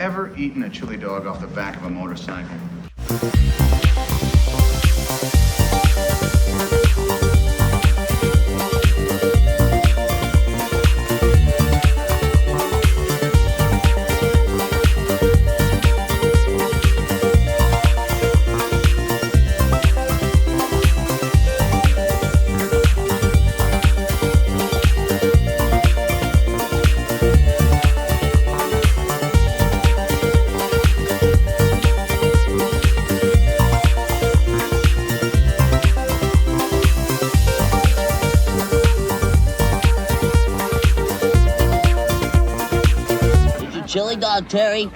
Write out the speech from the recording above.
ever eaten a chili dog off the back of a motorcycle? Chili dog, Terry.